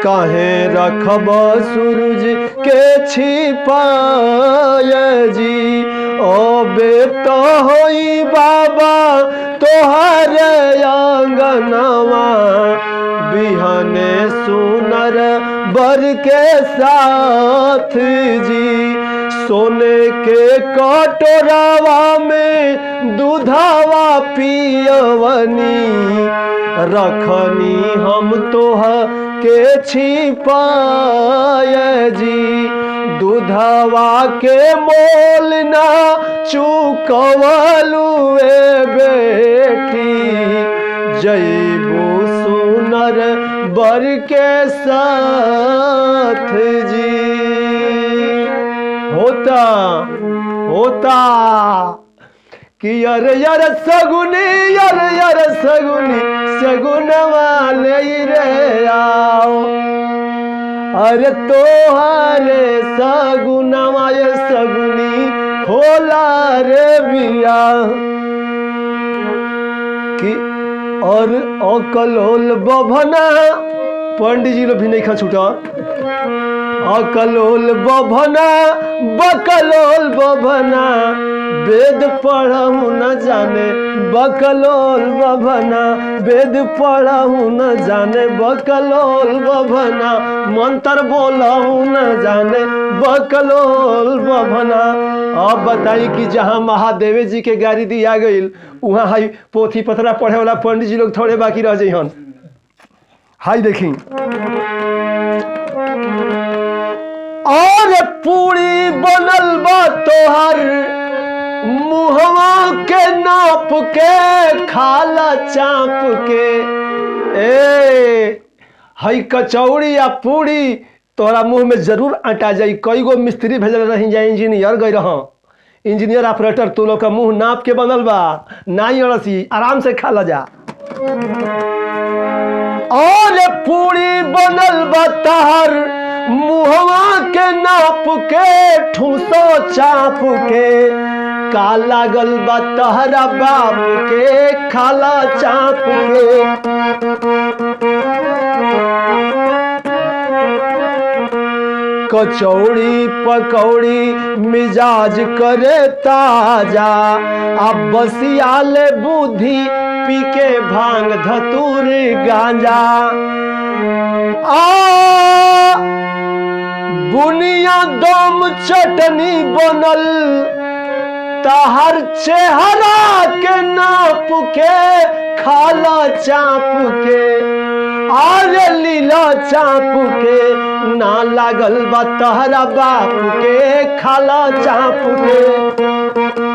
काहे रखब सूरज के छिपाय जी ओ बेटा होई बाबा तोहर आंगनवा बिहने सुनर बर के साथ जी सोने के कटोरावा में दूधावा पियवनी रखनी हम तोह के छिपाय जी दूधवा के मोल ना चुकवलू ए बेटी जैबू सुनर बर के साथ जी होता कि अरे यार सगुनी यार सगुनी सगुनवा ले रे आओ अरे तोहारे सगुनवा ये सगुनी होला रे बिया कि और अकलोल बभना पंडित जी लोग भी नहीं खा छूटा अकलोल बभना बकलोल बभना वेद पढ़ू न जाने बकलोल बभना वेद पढ़ू न जाने बकलोल बभना मंत्र बोलू न जाने बकलोल बभना। अब बताई कि जहाँ महादेव जी के गाड़ी दिया गई वहाँ हाई पोथी पथरा पढ़े वाला पंडित जी लोग थोड़े बाकी रह जाइहन। हाई देखी और पूरी बनल बा तोहर मुहवा के नाप के खाला चाप के ए हई कचौड़ी या पूरी तोहरा मुंह में जरूर अटा जाई। कई गो मिस्त्री भेजल रही जाए इंजीनियर गई रह इंजीनियर ऑपरेटर तू लोग का मुंह नाप के बनल बा नाई अड़सी आराम से खा ला जा। और पूरी बनल बा तहर मुहवा के नाप के ठूसो चाप के का लागल बा तहरा बाप के खाला चाप के। कचौड़ी पकौड़ी मिजाज करे ताजा अब बसियाले बुद्धि पी के भांग धतूर गांजा बुनिया दम चटनी बनल तहर चेहरा के नाप के खाला चाप के आरे लीला चाप के ना लागल बा तहरा बाप के खाला चाप के।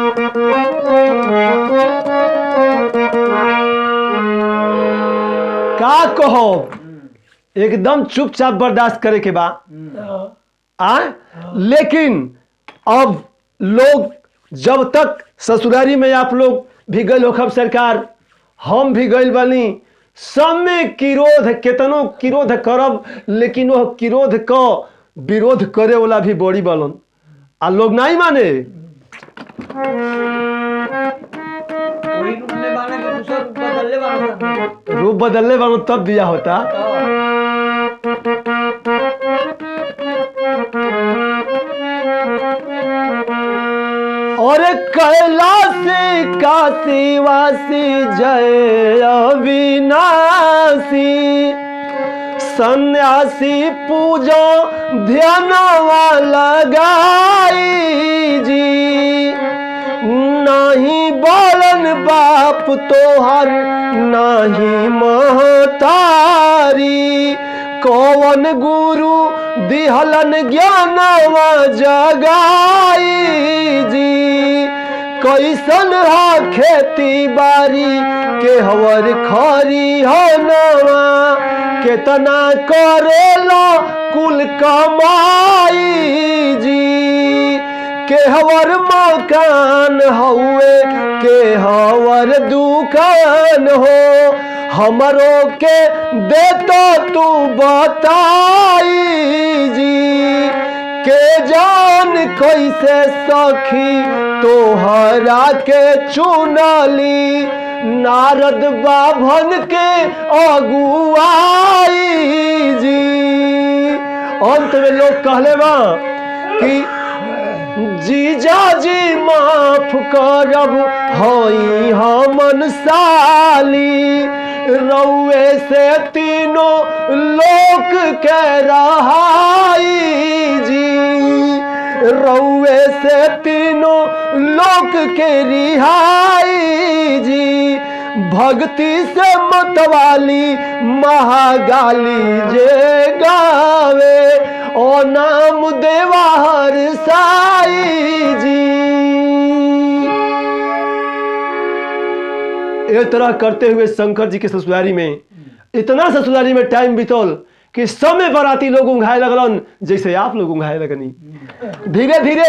का कहो एकदम चुपचाप बर्दाश्त करे के बा लेकिन अब लोग जब तक ससुरारी में आप लोग भी गए हो सरकार हम भी गए बानी सब में किरोध केतनो किरोध करब लेकिन वो किरोध को विरोध करे वाला भी बड़ी बलन आ लोग नहीं माने रूप बदलने वालों तब दिया होता। और कैलाशी काशीवासी जय अविनाशी सन्यासी पूजो ध्यानवा लगाई जी नहीं बोलन बाप तोहर नहीं महतारी कौन गुरु दिहलन ज्ञानवा जगाई जी कैसन हो खेती बारी के हवर खरी हो नवा केतना करेला कुल कमाई जी के हवर मकान हुए के हवर दुकान हो हमरो के दे तो तू बताई जी के जान कैसे सखी तोहरा के चुनली नारद बाभन के अगुआई जी। अंत में लोग कहले बा कि जीजा जी माफ करब होई हमन साली रउए से तीनों लोक के रहाई जी रउए से तीनों लोक के रिहाई जी भक्ति से मतवाली महागाली जे गावे ओ नाम देवा हर साई जी। इस तरह करते हुए शंकर जी के ससुरारी में इतना ससुरारी में टाइम बितौल कि सब में बाराती लोग उंघाए लगलन जैसे आप लोग उंघाए लगनी। धीरे धीरे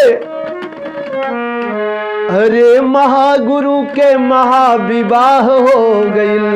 अरे महागुरु के महाविवाह हो गईल।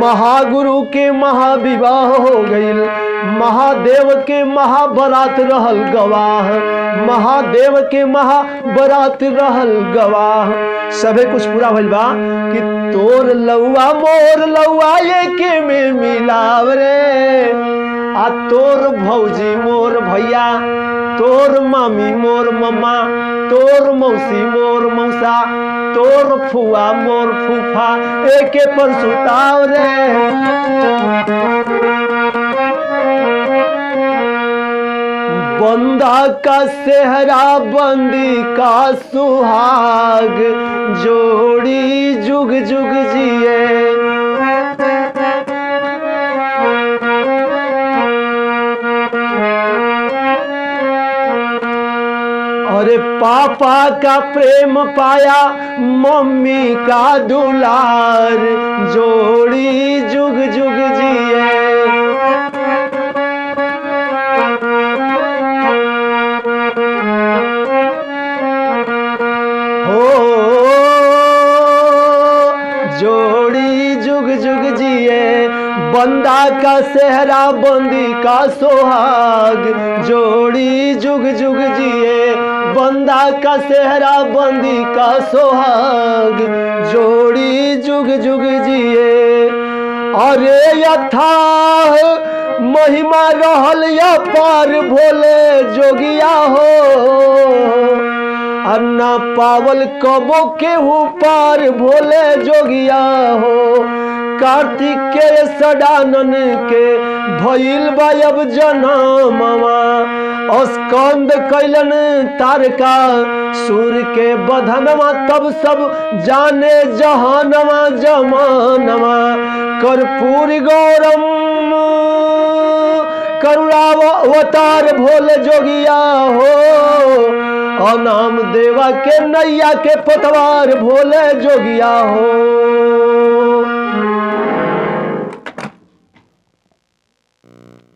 महागुरु के महाविवाह हो गईल। महादेव के महाबरात रहल गवाह, महादेव के महाबरात रहल गवाह। सबे कुछ पूरा भइल बा कि तोर लौआ मोर लौआ ये के में मिलाव रे। आ तोर भौजी मोर भैया, तोर मामी मोर मम्मा, तोर मौसी मोर मौसा, तोर फुआ मोर फूफा एके पर सुताव रे। बंदा का सेहरा बंदी का सुहाग, जोड़ी जुग जुग जिए। अरे पापा का प्रेम पाया मम्मी का दुलार, जोड़ी जुग जुग जिए। हो जोड़ी जुग जुग जिए। बंदा का सेहरा बंदी का सोहाग, जोड़ी जुग जुग जिए। बंदा का सेहरा बंदी का सोहाग, जोड़ी जुग जुग जिए। अरे यथाह महिमा रहल या पार भोले जोगिया हो। अन्ना पावल कबो केहू पार भोले जोगिया हो। कार्तिक के सडानन के भइल बा अब जनमवा। स्कंद कैलन तारका सूर के बधनवा, तब सब जाने जहानवा जमानवा। कर्पूरी गौरम करुणावतार भोले जोगिया हो। नाम देवा के नैया के पतवार भोले जोगिया हो।